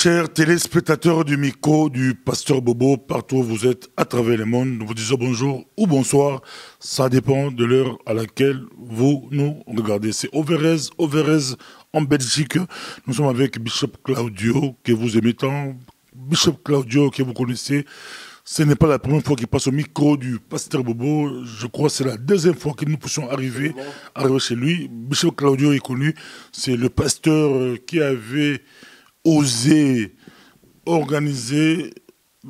Chers téléspectateurs du micro du Pasteur Bobo, partout où vous êtes à travers le monde, nous vous disons bonjour ou bonsoir. Ça dépend de l'heure à laquelle vous nous regardez. C'est Overez en Belgique. Nous sommes avec Bishop Claudio, que vous aimez tant. Bishop Claudio, que vous connaissez. Ce n'est pas la première fois qu'il passe au micro du Pasteur Bobo. Je crois que c'est la deuxième fois que nous puissions arriver chez lui. Bishop Claudio est connu. C'est le pasteur qui avait osé organiser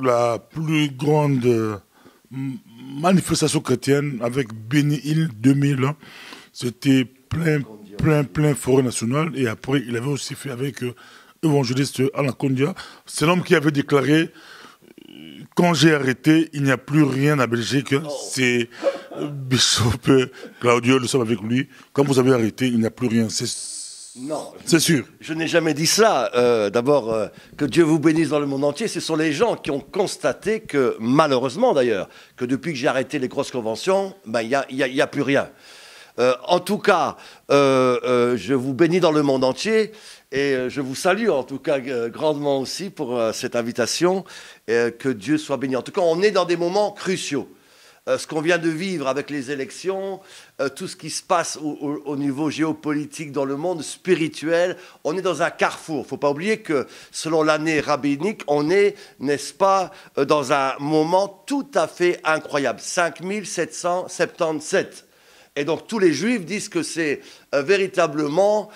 la plus grande manifestation chrétienne avec Béni Hill 2000. C'était plein forêt nationale. Et après, il avait aussi fait avec évangéliste Alain Kondia. C'est l'homme qui avait déclaré: quand j'ai arrêté, il n'y a plus rien à Belgique. C'est Bishop Claudio, nous sommes avec lui. Quand vous avez arrêté, il n'y a plus rien. Non, c'est sûr. Je n'ai jamais dit cela. D'abord, que Dieu vous bénisse dans le monde entier. Ce sont les gens qui ont constaté que, malheureusement d'ailleurs, que depuis que j'ai arrêté les grosses conventions, il n'y a plus rien. En tout cas, je vous bénis dans le monde entier et je vous salue en tout cas grandement aussi pour cette invitation. Que Dieu soit béni. En tout cas, on est dans des moments cruciaux. Ce qu'on vient de vivre avec les élections, tout ce qui se passe au niveau géopolitique dans le monde spirituel, on est dans un carrefour. Il ne faut pas oublier que selon l'année rabbinique, on est, n'est-ce pas, dans un moment tout à fait incroyable. 5777. Et donc tous les juifs disent que c'est véritablement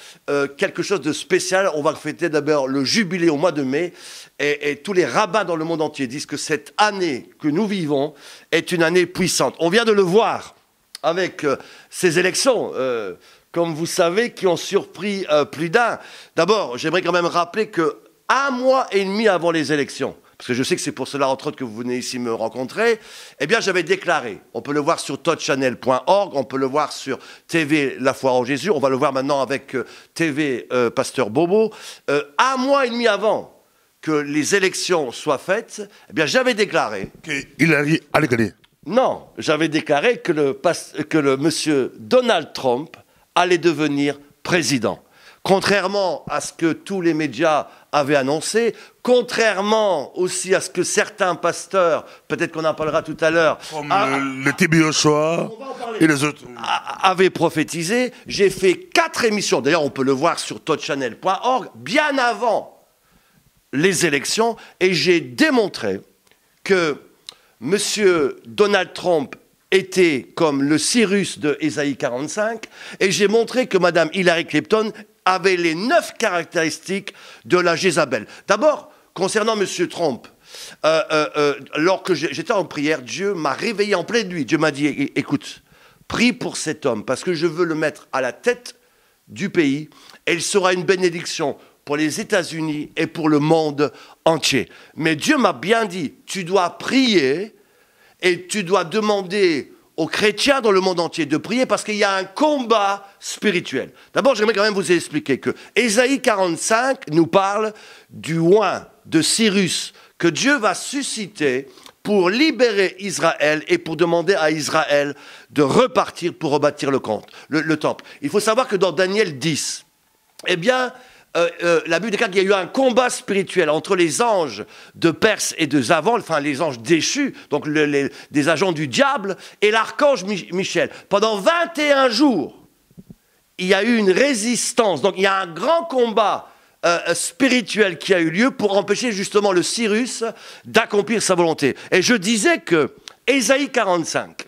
quelque chose de spécial. On va fêter d'abord le jubilé au mois de mai. Et tous les rabbins dans le monde entier disent que cette année que nous vivons est une année puissante. On vient de le voir avec ces élections, comme vous savez, qui ont surpris plus d'un. D'abord, j'aimerais quand même rappeler qu'un mois et demi avant les élections, parce que je sais que c'est pour cela, entre autres, que vous venez ici me rencontrer, eh bien, j'avais déclaré, on peut le voir sur touchchannel.org, on peut le voir sur TV La Foi en Jésus, on va le voir maintenant avec TV Pasteur Bobo, un mois et demi avant que les élections soient faites, eh bien, j'avais déclaré... Hillary allait gagner. Non, j'avais déclaré que le monsieur Donald Trump allait devenir président. Contrairement à ce que tous les médias avaient annoncé, contrairement aussi à ce que certains pasteurs, peut-être qu'on en parlera tout à l'heure, comme le TB Joshua et les autres, avaient prophétisé. J'ai fait 4 émissions, d'ailleurs on peut le voir sur touchchannel.org, bien avant les élections, et j'ai démontré que M. Donald Trump était comme le Cyrus de Ésaïe 45, et j'ai montré que Mme Hillary Clinton avait les 9 caractéristiques de la Jézabel. D'abord, concernant M. Trump, alors que j'étais en prière, Dieu m'a réveillé en pleine nuit. Dieu m'a dit: écoute, prie pour cet homme, parce que je veux le mettre à la tête du pays, et il sera une bénédiction pour les États-Unis et pour le monde entier. Mais Dieu m'a bien dit, tu dois prier et tu dois demander aux chrétiens dans le monde entier de prier parce qu'il y a un combat spirituel. D'abord, j'aimerais quand même vous expliquer que Ésaïe 45 nous parle du oint de Cyrus que Dieu va susciter pour libérer Israël et pour demander à Israël de repartir pour rebâtir le temple. Il faut savoir que dans Daniel 10, eh bien, la Bible déclare qu'il y a eu un combat spirituel entre les anges de Perse et de Zavan, enfin les anges déchus, donc des agents du diable, et l'archange Michel. Pendant 21 jours, il y a eu une résistance. Donc il y a un grand combat spirituel qui a eu lieu pour empêcher justement le Cyrus d'accomplir sa volonté. Et je disais que Ésaïe 45,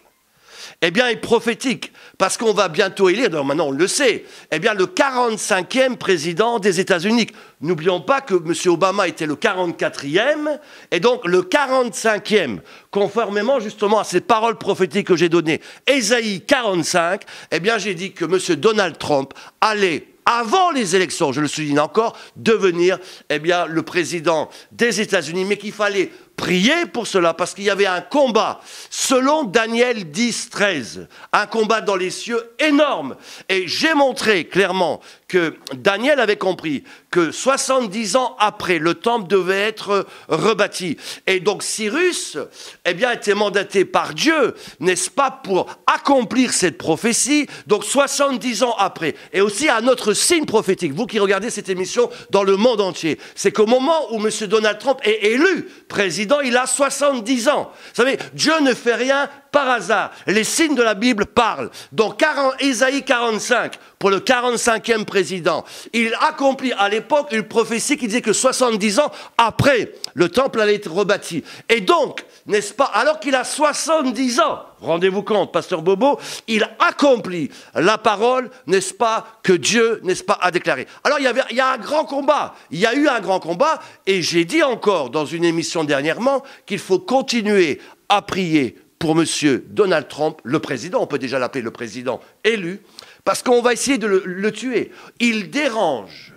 eh bien, est prophétique, parce qu'on va bientôt élire, donc maintenant on le sait, eh bien, le 45e président des États-Unis. N'oublions pas que M. Obama était le 44e, et donc le 45e, conformément justement à ces paroles prophétiques que j'ai données, Ésaïe 45, eh bien, j'ai dit que M. Donald Trump allait, avant les élections, je le souligne encore, devenir, eh bien, le président des États-Unis, mais qu'il fallait prié pour cela, parce qu'il y avait un combat, selon Daniel 10, 13, un combat dans les cieux énorme. Et j'ai montré clairement que Daniel avait compris que 70 ans après, le temple devait être rebâti. Et donc Cyrus, eh bien, était mandaté par Dieu, n'est-ce pas, pour accomplir cette prophétie, donc 70 ans après. Et aussi un autre signe prophétique, vous qui regardez cette émission dans le monde entier, c'est qu'au moment où M. Donald Trump est élu président, il a 70 ans. Vous savez, Dieu ne fait rien par hasard. Les signes de la Bible parlent. Dans Ésaïe 45, pour le 45e président, il accomplit à l'époque une prophétie qui disait que 70 ans après, le temple allait être rebâti. Et donc, n'est-ce pas, alors qu'il a 70 ans, rendez-vous compte, pasteur Bobo, il accomplit la parole, n'est-ce pas, que Dieu, n'est-ce pas, a déclaré. Alors, il y a un grand combat. Il y a eu un grand combat, et j'ai dit encore dans une émission dernièrement qu'il faut continuer à prier pour M. Donald Trump, le président, on peut déjà l'appeler le président élu, parce qu'on va essayer de le tuer. Il dérange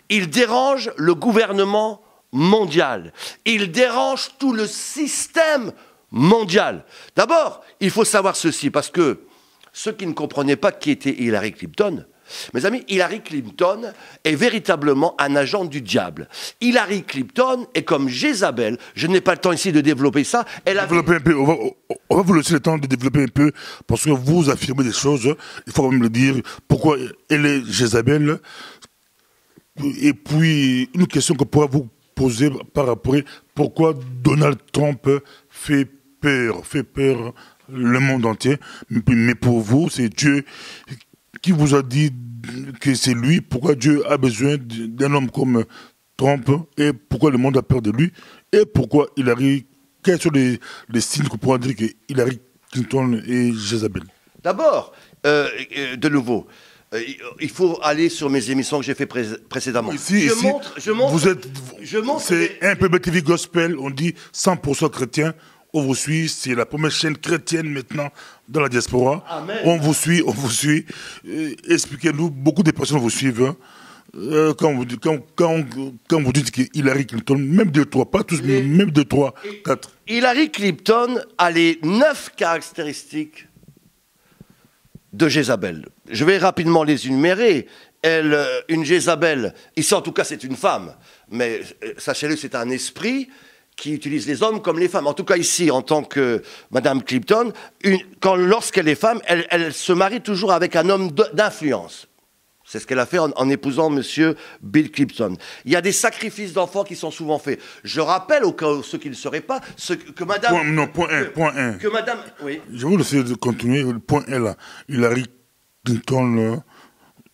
le gouvernement mondial. Il dérange tout le système mondial. D'abord, il faut savoir ceci, parce que ceux qui ne comprenaient pas qui était Hillary Clinton, mes amis, Hillary Clinton est véritablement un agent du diable. Hillary Clinton est comme Jézabel. Je n'ai pas le temps ici de développer ça. On va vous laisser le temps de développer un peu, parce que vous affirmez des choses. Il faut quand même le dire. Pourquoi elle est Jézabel? Et puis, une question que pourra vous poser par rapport à pourquoi Donald Trump fait peur le monde entier. Mais pour vous, c'est Dieu qui vous a dit que c'est lui? Pourquoi Dieu a besoin d'un homme comme Trump? Et pourquoi le monde a peur de lui? Et pourquoi Hillary? Quels sont les signes qu'on pourra dire que Hillary Clinton est Jézabel? D'abord, de nouveau, il faut aller sur mes émissions que j'ai fait précédemment. Ici, c'est un peu BTV Gospel, on dit 100% chrétien. On vous suit, c'est la première chaîne chrétienne maintenant dans la diaspora. Amen. On vous suit. Expliquez-nous, beaucoup de personnes vous suivent. Quand vous dites qu'Hillary Clinton, même 2, 3, pas tous, mais même 2, 3, 4. Hillary Clinton a les 9 caractéristiques de Jézabel. Je vais rapidement les énumérer. Une Jézabel, ici en tout cas c'est une femme, mais sachez-le, c'est un esprit qui utilise les hommes comme les femmes. En tout cas ici, en tant que Madame Clinton, lorsqu'elle est femme, elle se marie toujours avec un homme d'influence. C'est ce qu'elle a fait en épousant Monsieur Bill Clinton. Il y a des sacrifices d'enfants qui sont souvent faits. Je rappelle, au cas où ceux qui ne le sauraient pas, que Madame... Point 1. Que Madame... Oui. Je vous laisse continuer. Le point 1 là. Hillary Clinton...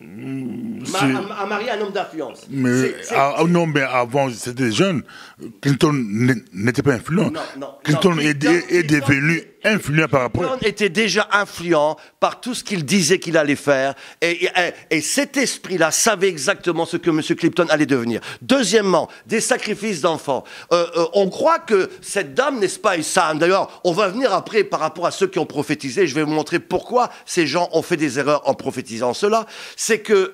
a marié un homme d'influence. Mais avant, c'était jeune. Clinton n'était pas influent. Clinton est devenu influent par rapport. Clinton était déjà influent par tout ce qu'il disait qu'il allait faire. Et cet esprit-là savait exactement ce que M. Clinton allait devenir. Deuxièmement, des sacrifices d'enfants. On croit que cette dame, n'est-ce pas, et ça, d'ailleurs, on va venir après par rapport à ceux qui ont prophétisé. Je vais vous montrer pourquoi ces gens ont fait des erreurs en prophétisant cela. C'est que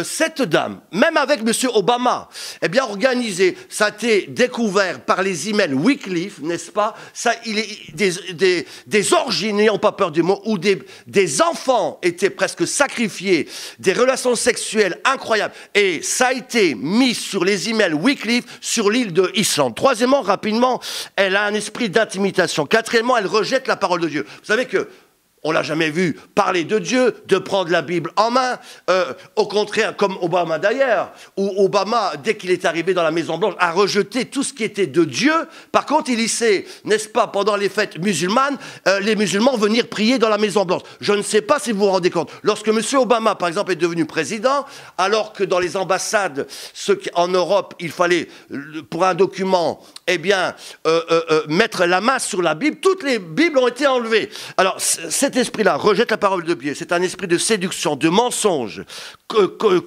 cette dame, même avec M. Obama, eh bien organisé, ça a été découvert par les emails Wycliffe, n'est-ce pas? Ça, il est des orgies, n'ayant pas peur du mot, où des enfants étaient presque sacrifiés, des relations sexuelles incroyables. Et ça a été mis sur les emails Wycliffe sur l'île de Islande. Troisièmement, rapidement, elle a un esprit d'intimidation. Quatrièmement, elle rejette la parole de Dieu. Vous savez que on l'a jamais vu parler de Dieu, de prendre la Bible en main. Au contraire, comme Obama d'ailleurs, où Obama, dès qu'il est arrivé dans la Maison-Blanche, a rejeté tout ce qui était de Dieu. Par contre, il y sait, n'est-ce pas, pendant les fêtes musulmanes, les musulmans venir prier dans la Maison-Blanche. Je ne sais pas si vous vous rendez compte. Lorsque M. Obama, par exemple, est devenu président, alors que dans les ambassades, en Europe, il fallait, pour un document, eh bien, mettre la main sur la Bible, toutes les Bibles ont été enlevées. Alors, cet esprit-là rejette la parole de Dieu. C'est un esprit de séduction, de mensonge,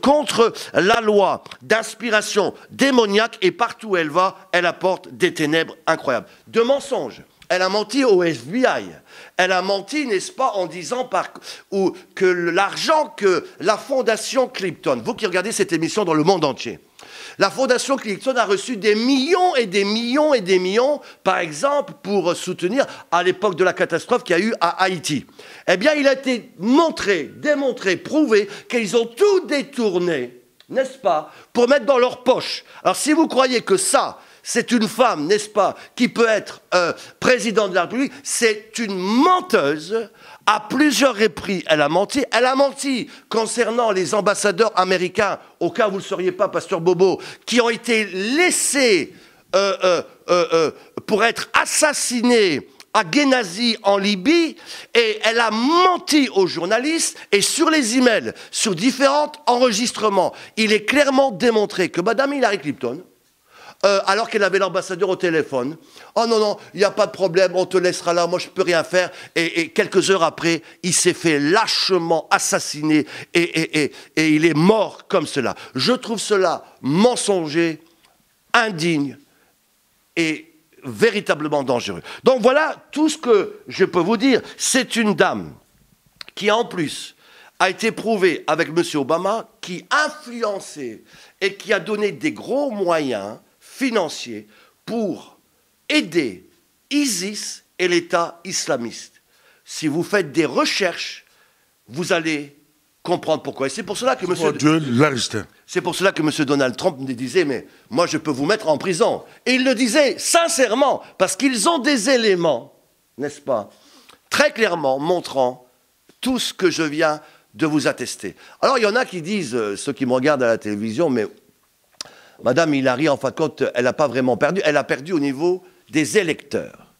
contre la loi, d'inspiration démoniaque, et partout où elle va, elle apporte des ténèbres incroyables. De mensonges. Elle a menti au FBI. Elle a menti, n'est-ce pas, en disant que l'argent que la fondation Clipton, vous qui regardez cette émission dans le monde entier, la fondation Clipton a reçu des millions et des millions et des millions, par exemple, pour soutenir à l'époque de la catastrophe qu'il y a eu à Haïti. Eh bien, il a été montré, démontré, prouvé qu'ils ont tout détourné, n'est-ce pas, pour mettre dans leur poche. Alors, si vous croyez que ça, c'est une femme, n'est-ce pas, qui peut être présidente de la République, c'est une menteuse. À plusieurs reprises, elle a menti. Elle a menti concernant les ambassadeurs américains, au cas où vous ne le sauriez pas, Pasteur Bobo, qui ont été laissés pour être assassinés à Ghenazi en Libye, et elle a menti aux journalistes, et sur les emails, sur différents enregistrements, il est clairement démontré que Madame Hillary Clinton, alors qu'elle avait l'ambassadeur au téléphone. Oh non, non, il n'y a pas de problème, on te laissera là, moi je ne peux rien faire. Et quelques heures après, il s'est fait lâchement assassiner et il est mort comme cela. Je trouve cela mensonger, indigne et véritablement dangereux. Donc voilà tout ce que je peux vous dire. C'est une dame qui en plus a été prouvée avec M. Obama, qui influençait et qui a donné des gros moyens financiers pour aider ISIS et l'État islamiste. Si vous faites des recherches, vous allez comprendre pourquoi. Et c'est pour cela que c'est pour cela que M. Donald Trump me disait, mais moi je peux vous mettre en prison. Et il le disait sincèrement, parce qu'ils ont des éléments, n'est-ce pas, très clairement montrant tout ce que je viens de vous attester. Alors il y en a qui disent, ceux qui me regardent à la télévision, mais Madame Hillary, en fin de compte, elle n'a pas vraiment perdu. Elle a perdu au niveau des électeurs.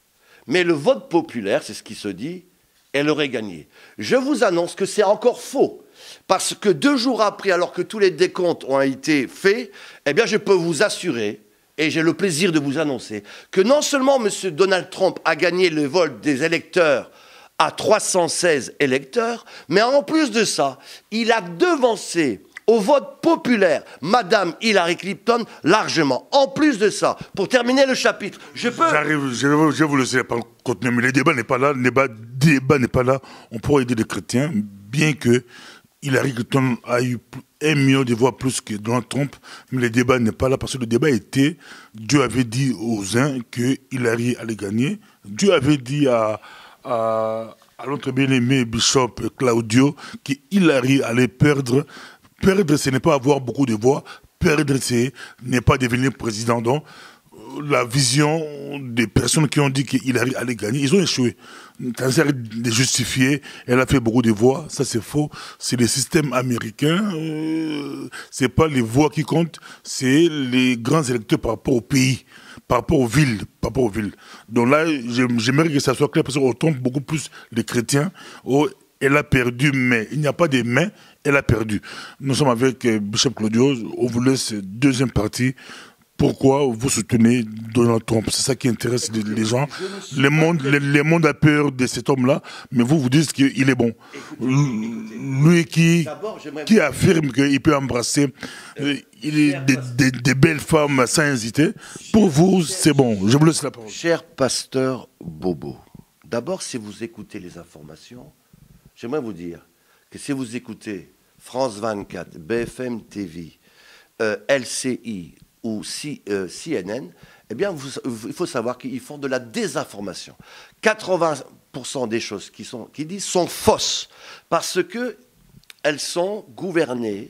Mais le vote populaire, c'est ce qui se dit, elle aurait gagné. Je vous annonce que c'est encore faux. Parce que 2 jours après, alors que tous les décomptes ont été faits, eh bien, je peux vous assurer, et j'ai le plaisir de vous annoncer, que non seulement M. Donald Trump a gagné le vote des électeurs à 316 électeurs, mais en plus de ça, il a devancé au vote populaire, Madame Hillary Clinton, largement. En plus de ça, pour terminer le chapitre, je vais vous laisser continuer, mais le débat n'est pas là. Le débat n'est pas là. On pourrait aider les chrétiens, bien que Hillary Clinton a eu 1 million de voix plus que Donald Trump, mais le débat n'est pas là, parce que le débat était, Dieu avait dit aux uns que Hillary allait gagner. Dieu avait dit à notre bien-aimé Bishop Claudio que Hillary allait perdre. Perdre, ce n'est pas avoir beaucoup de voix. Perdre, ce n'est pas devenir président. Donc, la vision des personnes qui ont dit qu'Hillary allait gagner, ils ont échoué. Quand ça de justifier, elle a fait beaucoup de voix, ça c'est faux. C'est le système américain, c'est pas les voix qui comptent, c'est les grands électeurs par rapport au pays, par rapport aux villes, par rapport aux villes. Donc là, j'aimerais que ça soit clair, parce qu'on trompe beaucoup plus les chrétiens. Elle a perdu, mais il n'y a pas de mais, elle a perdu. Nous sommes avec Bishop Claudio, on vous laisse deuxième partie. Pourquoi vous soutenez Donald Trump? C'est ça qui intéresse les gens. Le monde a peur de cet homme-là, mais vous dites qu'il est bon. Lui qui affirme qu'il peut embrasser des belles femmes sans hésiter, pour vous, c'est bon. Je vous laisse la parole. Cher pasteur Bobo, d'abord, si vous écoutez les informations, j'aimerais vous dire que si vous écoutez France 24, BFM TV, LCI ou CNN, eh bien, il faut savoir qu'ils font de la désinformation. 80% des choses qu'ils disent sont fausses, parce qu'elles sont gouvernées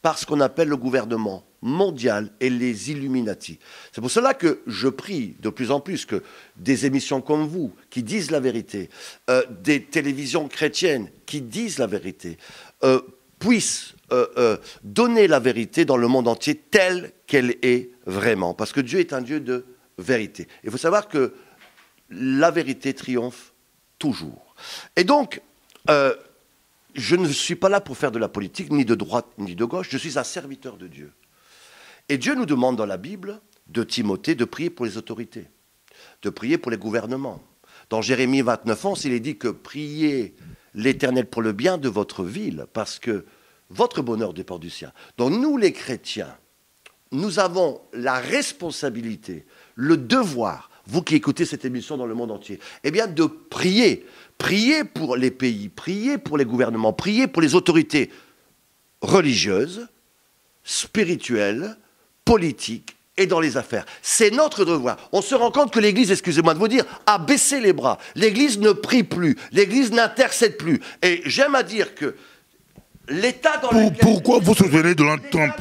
par ce qu'on appelle le gouvernement mondial et les Illuminati. C'est pour cela que je prie de plus en plus que des émissions comme vous, qui disent la vérité, des télévisions chrétiennes qui disent la vérité, puissent donner la vérité dans le monde entier telle qu'elle est vraiment. Parce que Dieu est un Dieu de vérité. Il faut savoir que la vérité triomphe toujours. Et donc, je ne suis pas là pour faire de la politique, ni de droite, ni de gauche. Je suis un serviteur de Dieu. Et Dieu nous demande dans la Bible, de Timothée, de prier pour les autorités, de prier pour les gouvernements. Dans Jérémie 29:11, il est dit que priez l'Éternel pour le bien de votre ville, parce que votre bonheur dépend du sien. Donc nous, les chrétiens, nous avons la responsabilité, le devoir, vous qui écoutez cette émission dans le monde entier, eh bien de prier. Prier pour les pays, prier pour les gouvernements, prier pour les autorités religieuses, spirituelles, politiques et dans les affaires. C'est notre devoir. On se rend compte que l'Église, excusez-moi de vous dire, a baissé les bras. L'Église ne prie plus, l'Église n'intercède plus. Et j'aime à dire que l'état dans lequel... Pourquoi vous soutenez Donald Trump?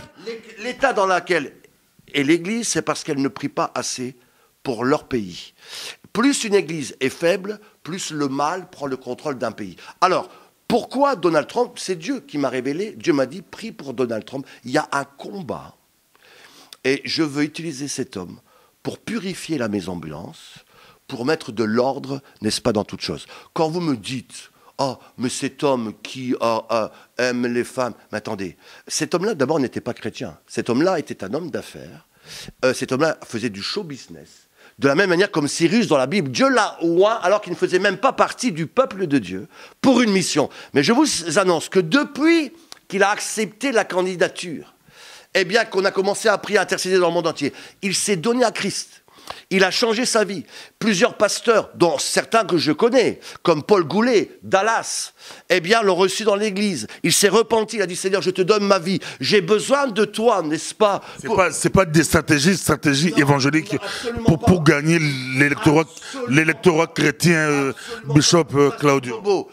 L'état dans lequel est l'Église, c'est parce qu'elle ne prie pas assez pour leur pays. Plus une Église est faible, plus le mal prend le contrôle d'un pays. Alors, pourquoi Donald Trump? C'est Dieu qui m'a révélé. Dieu m'a dit, prie pour Donald Trump. Il y a un combat. Et je veux utiliser cet homme pour purifier la Maison Blanche, pour mettre de l'ordre, n'est-ce pas, dans toute chose. Quand vous me dites, oh, mais cet homme qui aime les femmes... Mais attendez, cet homme-là, d'abord, n'était pas chrétien. Cet homme-là était un homme d'affaires. Cet homme-là faisait du show business. De la même manière comme Cyrus dans la Bible, Dieu l'a oint alors qu'il ne faisait même pas partie du peuple de Dieu pour une mission. Mais je vous annonce que depuis qu'il a accepté la candidature, eh bien qu'on a commencé à prier, à intercéder dans le monde entier, il s'est donné à Christ. Il a changé sa vie. Plusieurs pasteurs, dont certains que je connais, comme Paul Goulet, Dallas, eh bien, l'ont reçu dans l'église. Il s'est repenti, il a dit, Seigneur, je te donne ma vie. J'ai besoin de toi, n'est-ce pas? C'est pas des stratégies évangéliques pour gagner l'électorat chrétien, Bishop Claudio.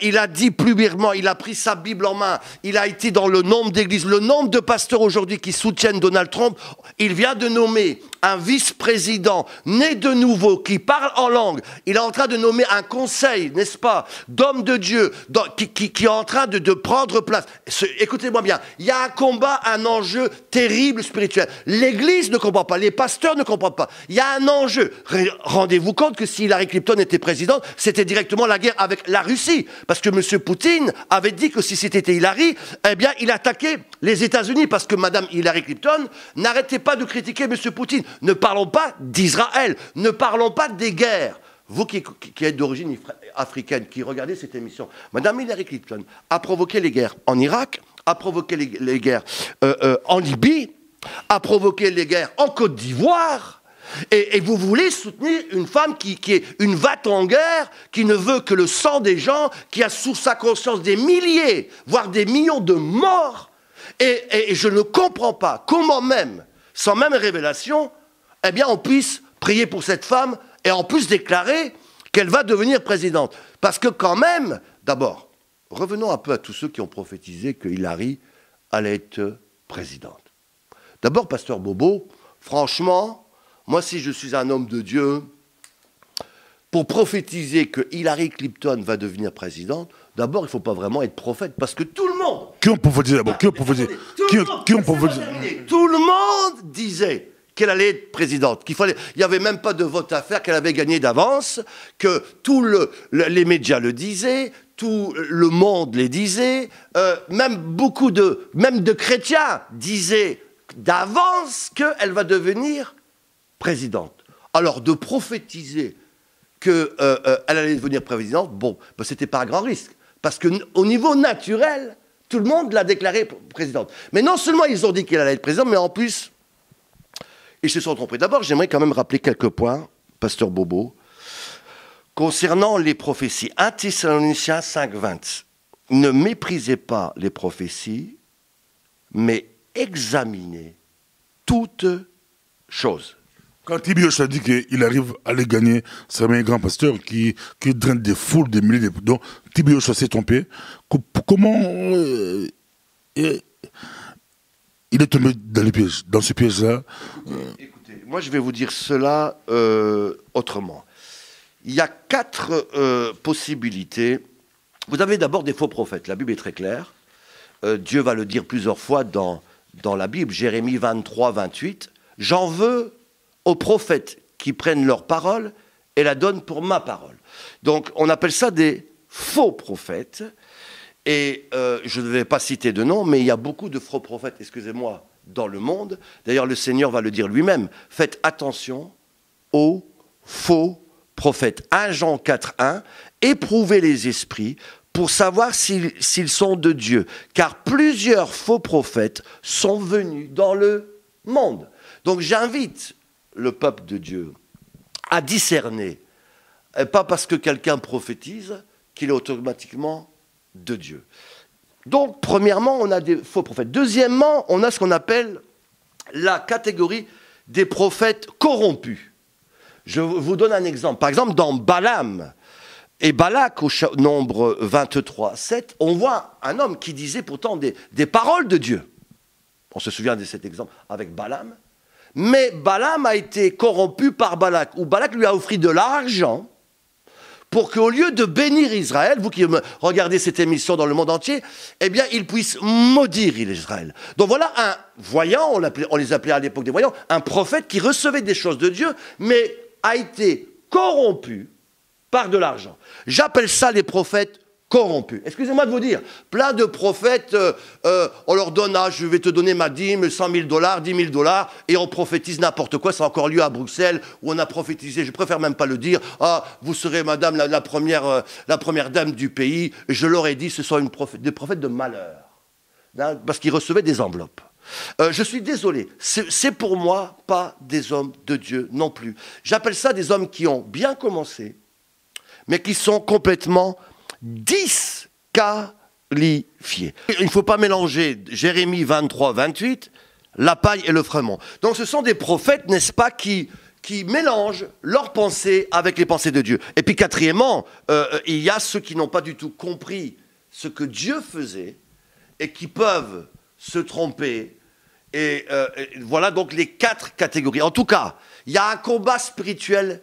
Il a dit publiquement, il a pris sa Bible en main, il a été dans le nombre d'églises, le nombre de pasteurs aujourd'hui qui soutiennent Donald Trump. Il vient de nommer un vice-président né de nouveau qui parle en langue. Il est en train de nommer un conseil, n'est-ce pas, d'hommes de Dieu qui est en train de prendre place. Écoutez-moi bien, il y a un combat, un enjeu terrible spirituel. L'Église ne comprend pas, les pasteurs ne comprennent pas. Il y a un enjeu. Rendez-vous compte que si Hillary Clinton était présidente, c'était directement la guerre avec la Russie. Parce que M. Poutine avait dit que si c'était Hillary, eh bien, il attaquait les États-Unis. Parce que Mme Hillary Clinton n'arrêtait pas de critiquer M. Poutine. Ne parlons pas d'Israël. Ne parlons pas des guerres. Vous qui êtes d'origine africaine, qui regardez cette émission, Mme Hillary Clinton a provoqué les guerres en Irak, a provoqué les guerres en Libye, a provoqué les guerres en Côte d'Ivoire. Et vous voulez soutenir une femme qui est une vate en guerre, qui ne veut que le sang des gens, qui a sous sa conscience des milliers, voire des millions de morts. Et je ne comprends pas comment même, sans même révélation, eh bien on puisse prier pour cette femme et en plus déclarer qu'elle va devenir présidente. Parce que quand même, d'abord, revenons un peu à tous ceux qui ont prophétisé que Hillary allait être présidente. D'abord, pasteur Bobo, franchement... Moi, si je suis un homme de Dieu, pour prophétiser que Hillary Clinton va devenir présidente, d'abord, il ne faut pas vraiment être prophète, parce que tout le monde... Qui ont prophétisé d'abord? Qui ont prophétisé? Tout le monde disait qu'elle allait être présidente, il n'y avait même pas de vote à faire, qu'elle avait gagné d'avance, que tous les médias le disaient, tout le monde les disait, même beaucoup de chrétiens disaient d'avance qu'elle va devenir présidente. Alors, de prophétiser qu'elle allait devenir présidente, bon, ben, c'était pas un grand risque. Parce qu'au niveau naturel, tout le monde l'a déclarée présidente. Mais non seulement ils ont dit qu'elle allait être présidente, mais en plus, ils se sont trompés. D'abord, j'aimerais quand même rappeler quelques points, pasteur Bobo, concernant les prophéties. 1 Thessaloniciens 5,20. Ne méprisez pas les prophéties, mais examinez toutes choses. Quand Tibioche a dit qu'il arrive à les gagner, c'est un grand pasteur qui draine des foules, des milliers de... Donc, Tibioche s'est trompé. Comment il est tombé dans ce piège-là? Écoutez, moi je vais vous dire cela autrement. Il y a 4 possibilités. Vous avez d'abord des faux prophètes. La Bible est très claire. Dieu va le dire plusieurs fois dans la Bible. Jérémie 23, 28. J'en veux aux prophètes qui prennent leur parole et la donnent pour ma parole. Donc on appelle ça des faux prophètes. Et je ne vais pas citer de nom, mais il y a beaucoup de faux prophètes, excusez-moi, dans le monde. D'ailleurs, le Seigneur va le dire lui-même. Faites attention aux faux prophètes. 1 Jean 4, 1. Éprouvez les esprits pour savoir s'ils sont de Dieu. Car plusieurs faux prophètes sont venus dans le monde. Donc j'invite le peuple de Dieu à discerner. Et pas parce que quelqu'un prophétise qu'il est automatiquement de Dieu. Donc, premièrement, on a des faux prophètes. Deuxièmement, on a ce qu'on appelle la catégorie des prophètes corrompus. Je vous donne un exemple. Par exemple, dans Balaam et Balak, au nombre 23, 7, on voit un homme qui disait pourtant des paroles de Dieu. On se souvient de cet exemple avec Balaam. Mais Balaam a été corrompu par Balak, où Balak lui a offert de l'argent pour qu'au lieu de bénir Israël, vous qui regardez cette émission dans le monde entier, eh bien, il puisse maudire Israël. Donc voilà un voyant, on les appelait à l'époque des voyants, un prophète qui recevait des choses de Dieu, mais a été corrompu par de l'argent. J'appelle ça les prophètes corrompus. Excusez-moi de vous dire, plein de prophètes, on leur donne, je vais te donner ma dîme, 100 000 $, 10 000 $, et on prophétise n'importe quoi. Ça a encore lieu à Bruxelles, où on a prophétisé, je préfère même pas le dire, vous serez madame la première dame du pays. Je leur ai dit, ce sont des prophètes de malheur, hein, parce qu'ils recevaient des enveloppes. Je suis désolé, c'est pour moi pas des hommes de Dieu non plus. J'appelle ça des hommes qui ont bien commencé, mais qui sont complètement disqualifiés. Il ne faut pas mélanger Jérémie 23, 28, la paille et le frémont. Donc ce sont des prophètes, n'est-ce pas, qui mélangent leurs pensées avec les pensées de Dieu. Et puis quatrièmement, il y a ceux qui n'ont pas du tout compris ce que Dieu faisait et qui peuvent se tromper. Et voilà donc les 4 catégories. En tout cas, il y a un combat spirituel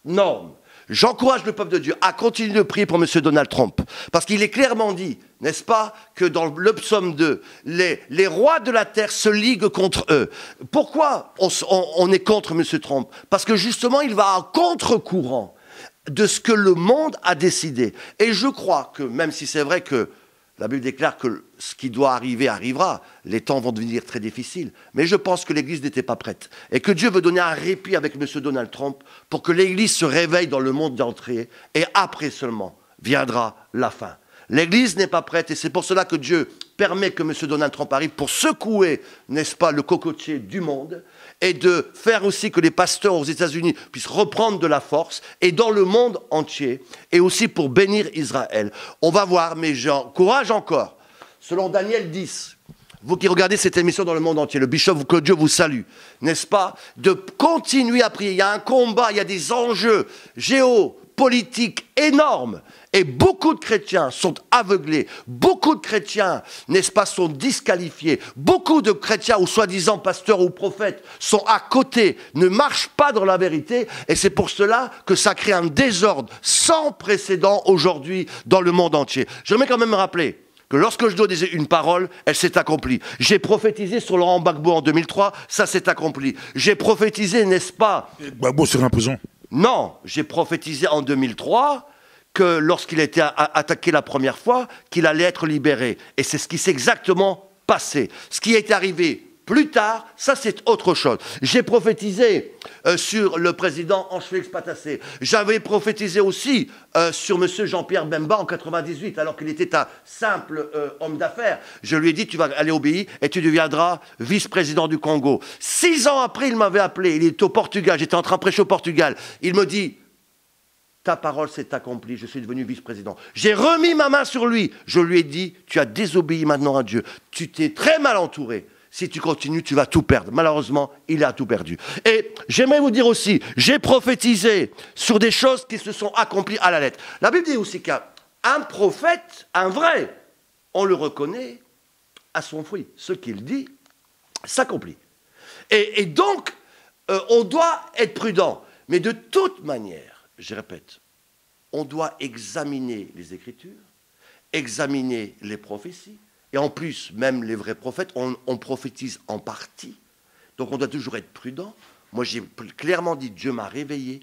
énorme. J'encourage le peuple de Dieu à continuer de prier pour M. Donald Trump. Parce qu'il est clairement dit, n'est-ce pas, que dans le psaume 2, les rois de la terre se liguent contre eux. Pourquoi on est contre M. Trump? Parce que justement, il va à contre-courant de ce que le monde a décidé. Et je crois que, même si c'est vrai que la Bible déclare que ce qui doit arriver arrivera, les temps vont devenir très difficiles. Mais je pense que l'Église n'était pas prête. Et que Dieu veut donner un répit avec M. Donald Trump pour que l'Église se réveille dans le monde entier. Et après seulement viendra la fin. L'Église n'est pas prête et c'est pour cela que Dieu permet que M. Donald Trump arrive pour secouer, n'est-ce pas, le cocotier du monde et de faire aussi que les pasteurs aux États-Unis puissent reprendre de la force et dans le monde entier et aussi pour bénir Israël. On va voir, mais j'encourage encore, selon Daniel 10, vous qui regardez cette émission dans le monde entier, le bishop, que Dieu vous salue, n'est-ce pas, de continuer à prier. Il y a un combat, il y a des enjeux géopolitiques énormes. Et beaucoup de chrétiens sont aveuglés. Beaucoup de chrétiens, n'est-ce pas, sont disqualifiés. Beaucoup de chrétiens, ou soi-disant pasteurs ou prophètes, sont à côté, ne marchent pas dans la vérité. Et c'est pour cela que ça crée un désordre sans précédent aujourd'hui dans le monde entier. J'aimerais quand même me rappeler que lorsque je donne une parole, elle s'est accomplie. J'ai prophétisé sur Laurent Gbagbo en 2003, ça s'est accompli. J'ai prophétisé, n'est-ce pas? Gbagbo serait imposant. Non, j'ai prophétisé en 2003 que lorsqu'il a été attaqué la première fois, qu'il allait être libéré. Et c'est ce qui s'est exactement passé. Ce qui est arrivé plus tard, ça c'est autre chose. J'ai prophétisé sur le président Ange-Félix Patassé. J'avais prophétisé aussi sur M. Jean-Pierre Bemba en 98, alors qu'il était un simple homme d'affaires. Je lui ai dit, tu vas aller au pays et tu deviendras vice-président du Congo. 6 ans après, il m'avait appelé, il est au Portugal, j'étais en train de prêcher au Portugal. Il me dit, ta parole s'est accomplie, je suis devenu vice-président. J'ai remis ma main sur lui. Je lui ai dit, tu as désobéi maintenant à Dieu. Tu t'es très mal entouré. Si tu continues, tu vas tout perdre. Malheureusement, il a tout perdu. Et j'aimerais vous dire aussi, j'ai prophétisé sur des choses qui se sont accomplies à la lettre. La Bible dit aussi qu'un prophète, un vrai, on le reconnaît à son fruit. Ce qu'il dit s'accomplit. Et donc, on doit être prudent. Mais de toute manière, je répète, on doit examiner les Écritures, examiner les prophéties, et en plus, même les vrais prophètes, on prophétise en partie, donc on doit toujours être prudent. Moi, j'ai clairement dit, Dieu m'a réveillé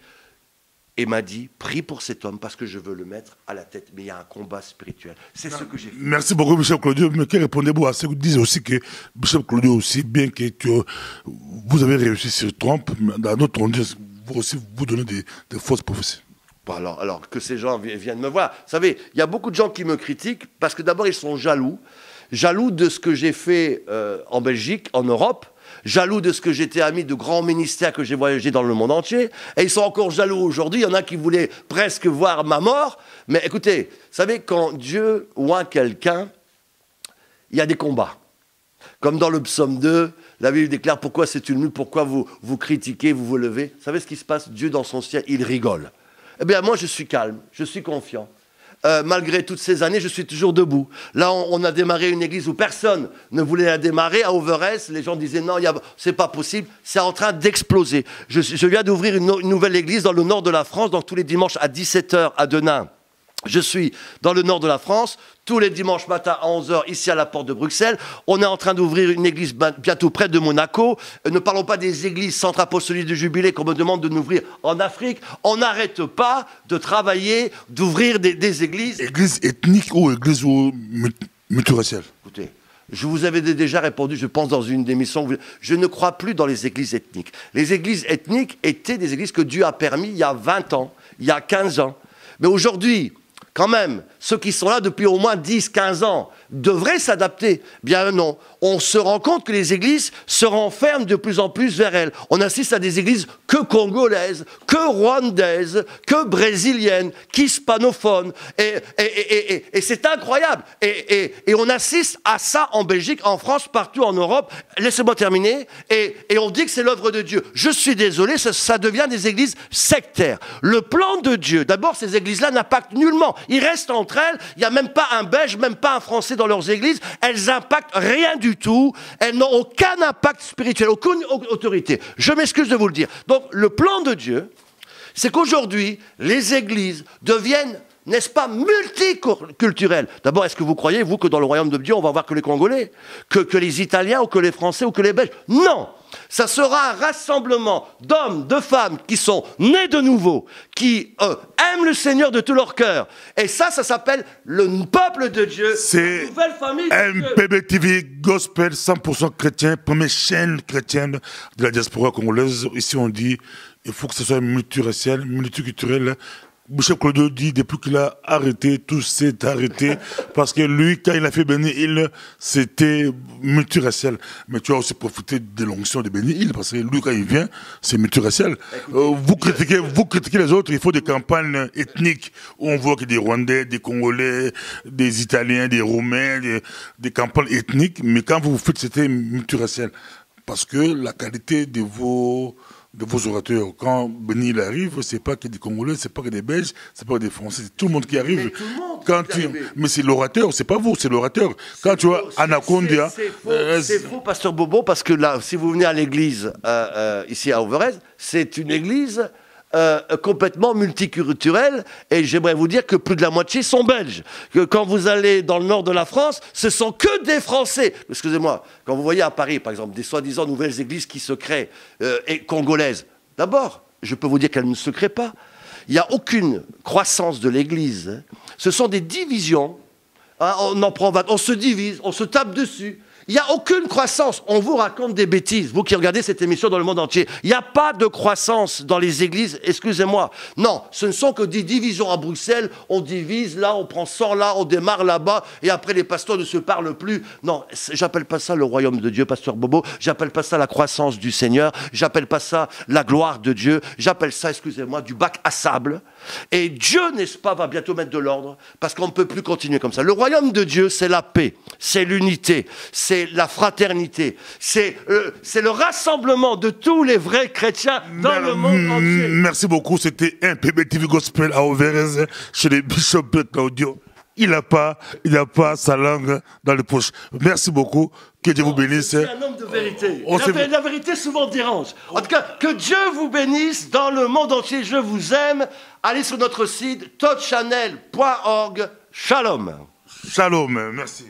et m'a dit, prie pour cet homme parce que je veux le mettre à la tête, mais il y a un combat spirituel. C'est ce que j'ai fait. Merci beaucoup, Bishop Claudio. Mais que répondez-vous à ce que vous disiez aussi que Bishop Claudio aussi, bien que vous avez réussi sur Trump, dans notre on dit, vous aussi vous donnez des fausses prophéties. Bon, alors que ces gens viennent me voir. Vous savez, il y a beaucoup de gens qui me critiquent parce que d'abord ils sont jaloux de ce que j'ai fait en Belgique, en Europe, jaloux de ce que j'étais ami de grands ministères que j'ai voyagé dans le monde entier, et ils sont encore jaloux aujourd'hui. Il y en a qui voulaient presque voir ma mort. Mais écoutez, vous savez, quand Dieu oint quelqu'un, il y a des combats. Comme dans le psaume 2, la Bible déclare pourquoi c'est une lutte, pourquoi vous critiquez, vous levez. Vous savez ce qui se passe? Dieu dans son ciel, il rigole. Eh bien, moi, je suis calme, je suis confiant. Malgré toutes ces années, je suis toujours debout. Là, on a démarré une église où personne ne voulait la démarrer, à Overès. Les gens disaient non, c'est pas possible. C'est en train d'exploser. Je viens d'ouvrir une nouvelle église dans le nord de la France, donc tous les dimanches à 17h à Denain. Je suis dans le nord de la France, tous les dimanches matin à 11h, ici à la porte de Bruxelles. On est en train d'ouvrir une église bientôt près de Monaco. Ne parlons pas des églises centres apostoliques de Jubilé qu'on me demande de nous ouvrir en Afrique. On n'arrête pas de travailler, d'ouvrir des églises. Église ethnique ou église multiraciale? Écoutez, je vous avais déjà répondu, je pense, dans une émission. Je ne crois plus dans les églises ethniques. Les églises ethniques étaient des églises que Dieu a permis il y a 20 ans, il y a 15 ans. Mais aujourd'hui, quand même, ceux qui sont là depuis au moins 10, 15 ans devraient s'adapter. Bien non, on se rend compte que les églises se renferment de plus en plus vers elles. On assiste à des églises que congolaises, que rwandaises, que brésiliennes, qu'hispanophones. Et c'est incroyable. Et on assiste à ça en Belgique, en France, partout en Europe. Laissez-moi terminer. Et on dit que c'est l'œuvre de Dieu. Je suis désolé, ça devient des églises sectaires. Le plan de Dieu, d'abord, ces églises-là n'impactent nullement. Ils restent entre elles. Il n'y a même pas un Belge, même pas un Français dans leurs églises. Elles impactent rien du tout. Elles n'ont aucun impact spirituel, aucune autorité. Je m'excuse de vous le dire. Donc, le plan de Dieu, c'est qu'aujourd'hui, les églises deviennent, n'est-ce pas, multiculturelles. D'abord, est-ce que vous croyez, vous, que dans le royaume de Dieu, on va voir que les Congolais, que les Italiens, ou que les Français, ou que les Belges? Non! Ça sera un rassemblement d'hommes, de femmes qui sont nés de nouveau, qui aiment le Seigneur de tout leur cœur. Et ça s'appelle le peuple de Dieu, c'est la nouvelle famille de Dieu. MPB TV Gospel 100% chrétien, première chaîne chrétienne de la diaspora congolaise. Ici, on dit il faut que ce soit multiracial, multiculturel. Boucher Claudio dit, depuis qu'il a arrêté, tout s'est arrêté, parce que lui, quand il a fait Béni Hill, c'était multiracial. Mais tu as aussi profité de l'onction de Béni Hill, parce que lui, quand il vient, c'est multiracial. Vous critiquez les autres, il faut des campagnes ethniques, où on voit que des Rwandais, des Congolais, des Italiens, des Roumains, des campagnes ethniques, mais quand vous faites, c'était multiracial. Parce que la qualité de vos orateurs. Quand Béni il arrive, c'est pas que des Congolais, c'est pas que des Belges, c'est pas que des Français, c'est tout le monde qui arrive. Mais tout le monde mais c'est l'orateur, c'est pas vous, c'est l'orateur. Quand tu vois Anacondia... C'est faux, Pasteur Bobo, parce que là, si vous venez à l'église, ici à Overès, c'est une église complètement multiculturelle, et j'aimerais vous dire que plus de la moitié sont belges. Que quand vous allez dans le nord de la France, ce sont que des Français. Excusez-moi, quand vous voyez à Paris, par exemple, des soi-disant nouvelles églises qui se créent, et congolaises, d'abord, je peux vous dire qu'elles ne se créent pas. Il n'y a aucune croissance de l'église. Ce sont des divisions. Hein, on se divise, on se tape dessus. Il n'y a aucune croissance. On vous raconte des bêtises, vous qui regardez cette émission dans le monde entier. Il n'y a pas de croissance dans les églises, excusez-moi. Non, ce ne sont que des divisions à Bruxelles. On divise là, on prend 100 là, on démarre là-bas, et après les pasteurs ne se parlent plus. Non, j'appelle pas ça le royaume de Dieu, Pasteur Bobo. J'appelle pas ça la croissance du Seigneur. J'appelle pas ça la gloire de Dieu. J'appelle ça, excusez-moi, du bac à sable. Et Dieu, n'est-ce pas, va bientôt mettre de l'ordre, parce qu'on ne peut plus continuer comme ça. Le royaume de Dieu, c'est la paix, c'est l'unité, c'est la fraternité, c'est le rassemblement de tous les vrais chrétiens dans le monde entier. Merci beaucoup, c'était un MPB TV Gospel à Overès, chez les Bishop Claudio. Il n'a pas sa langue dans les poches. Merci beaucoup. Que Dieu vous bénisse. C'est un homme de vérité. La vérité souvent dérange. En tout cas, que Dieu vous bénisse dans le monde entier. Je vous aime. Allez sur notre site touchchannel.org. Shalom. Shalom. Merci.